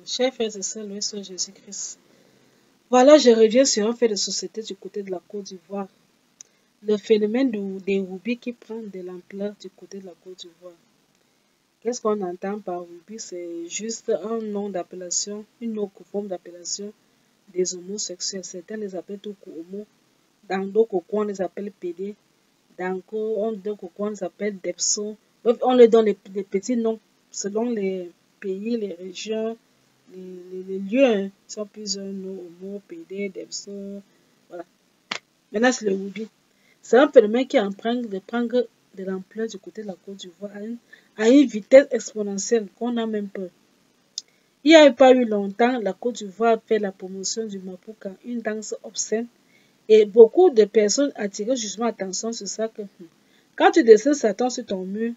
Chers frères et sœurs, loué soit Jésus-Christ. Voilà, je reviens sur un fait de société du côté de la Côte d'Ivoire. Le phénomène des rubis qui prend de l'ampleur du côté de la Côte d'Ivoire. Qu'est-ce qu'on entend par rubis? C'est juste un nom d'appellation, une autre forme d'appellation des homosexuels. Certains les appellent tout homo. Dans d'autres coins, on les appelle PD. Dans d'autres coins, on les appelle Depso. Bref, on leur donne les petits noms selon les pays, les régions, les lieux. Hein. Ils sont plusieurs noms, homo, PD, Depso. Voilà. Maintenant, c'est le rubis. C'est un phénomène qui est en train de prendre de l'ampleur du côté de la Côte d'Ivoire à une vitesse exponentielle qu'on a même peur. Il n'y a pas eu longtemps, la Côte d'Ivoire a fait la promotion du Mapuka, une danse obscène. Et beaucoup de personnes attiraient justement l'attention sur ça que quand tu dessines Satan sur ton mur,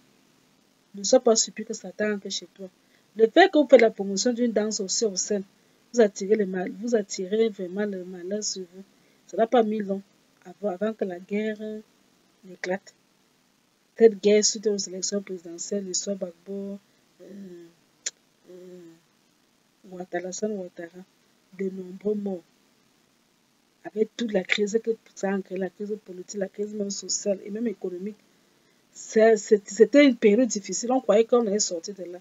ne sois pas surpris que Satan entre chez toi. Le fait que vous faites la promotion d'une danse aussi obscène, vous attirez vraiment le malheur sur vous. Ça n'a pas mis long avant que la guerre éclate. Cette guerre suite aux élections présidentielles, l'histoire Gbagbo, Alassane Ouattara, de nombreux morts. Avec toute la crise que ça a créé, la crise politique, la crise même sociale et même économique. C'était une période difficile. On croyait qu'on allait sortir de là.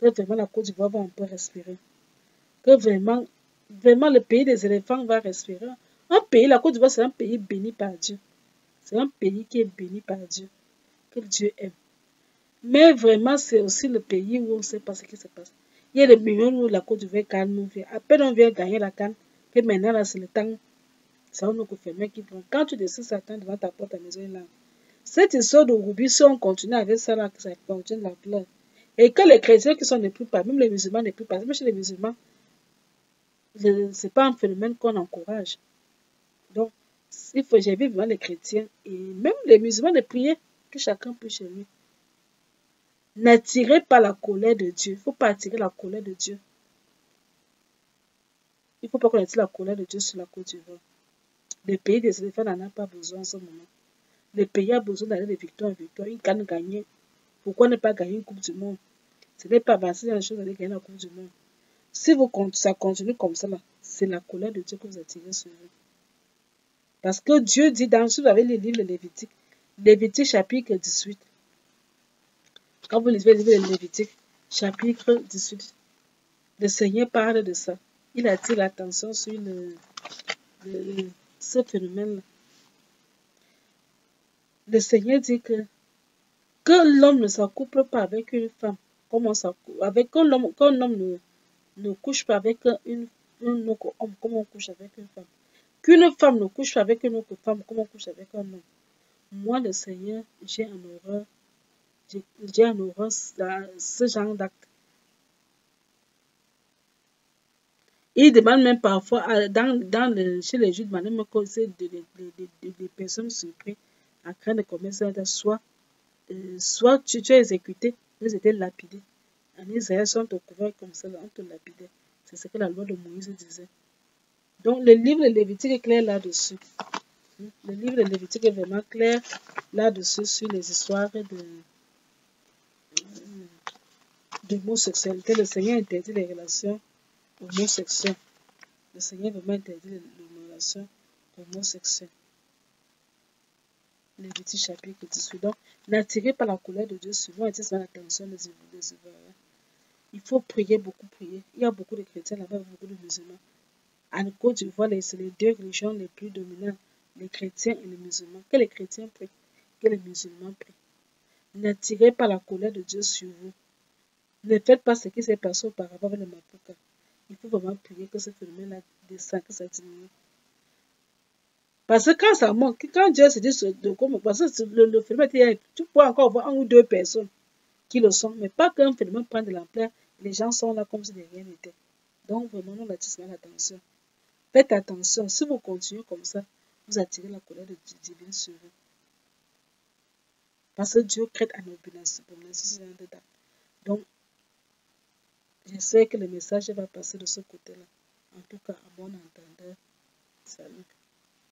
Que vraiment la Côte d'Ivoire va un peu respirer. Que vraiment le pays des éléphants va respirer. La Côte d'Ivoire, c'est un pays béni par Dieu. C'est un pays qui est béni par Dieu. Que Dieu aime. Mais vraiment, c'est aussi le pays où on ne sait pas ce qui se passe. Il y a des millions où la Côte d'Ivoire calme. À peine on vient gagner la canne. Et maintenant, là, c'est le temps. C'est un autre fermé qui prend. Quand tu décides Satan devant ta porte à maison, là. Cette histoire de rubis, si on continue avec ça, là, ça continue la pleurer. Et que les chrétiens qui sont ne plus pas, même les musulmans ne plus pas, même chez les musulmans, ce n'est pas un phénomène qu'on encourage. Donc, j'invite vraiment les chrétiens et même les musulmans de prier, que chacun prie chez lui. N'attirez pas la colère de Dieu. Il ne faut pas attirer la colère de Dieu. Il ne faut pas qu'on attire la colère de Dieu sur la Côte d'Ivoire. Le pays des éléphants n'en a pas besoin en ce moment. Le pays a besoin d'aller de victoire en victoire. Une canne gagnée. Pourquoi ne pas gagner une Coupe du Monde? Ce n'est pas avancer dans les choses d'aller gagner la Coupe du Monde. Si ça continue comme ça, c'est la colère de Dieu que vous attirez sur vous. Parce que Dieu dit si vous avez les livres de Lévitique, Lévitique chapitre 18. Quand vous lisez le livre de Lévitique, chapitre 18, le Seigneur parle de ça. Il attire l'attention sur ce phénomène-là. Le Seigneur dit que l'homme ne s'accouple pas avec une femme, qu'un homme ne couche pas avec un autre homme comme on couche avec une femme. Qu'une femme ne couche pas avec une autre femme comme on couche avec un homme. Moi, le Seigneur, j'ai en horreur ce genre d'acte. Il demande même parfois, chez les juifs, même quand c'est des personnes surprises en train de commettre ça, soit tu es exécuté, ils étaient lapidés. En Israël, si on te couvrait comme ça, on te lapidait. C'est ce que la loi de Moïse disait. Donc, le livre de Lévitique est clair là-dessus. Le livre de Lévitique est vraiment clair là-dessus sur les histoires d'homosexualité. Le Seigneur interdit les relations homosexuelles. Le Seigneur vraiment interdit les relations homosexuelles. Lévitique chapitre 18. Donc, n'attirez pas la colère de Dieu sur vous, attirez l'attention des Ivoiriens. Il faut prier, beaucoup prier. Il y a beaucoup de chrétiens là-bas, beaucoup de musulmans. En Côte d'Ivoire, c'est les deux religions les plus dominantes, les chrétiens et les musulmans. Que les chrétiens prient, que les musulmans prient. N'attirez pas la colère de Dieu sur vous. Ne faites pas ce qui s'est passé auparavant avec le Mapuka. Il faut vraiment prier que ce phénomène-là descende, que ça diminue. Parce que quand ça manque, quand Dieu se dit parce que le phénomène, tu peux encore voir 1 ou 2 personnes qui le sont, mais pas qu'un phénomène prend de l'ampleur, les gens sont là comme si de rien n'était. Donc vraiment, nous attire l'attention. Faites attention, si vous continuez comme ça, vous attirez la colère de Dieu divine sur vous. Parce que Dieu crée en obéissance. Donc, je sais que le message va passer de ce côté-là. En tout cas, à bon entendeur. Salut.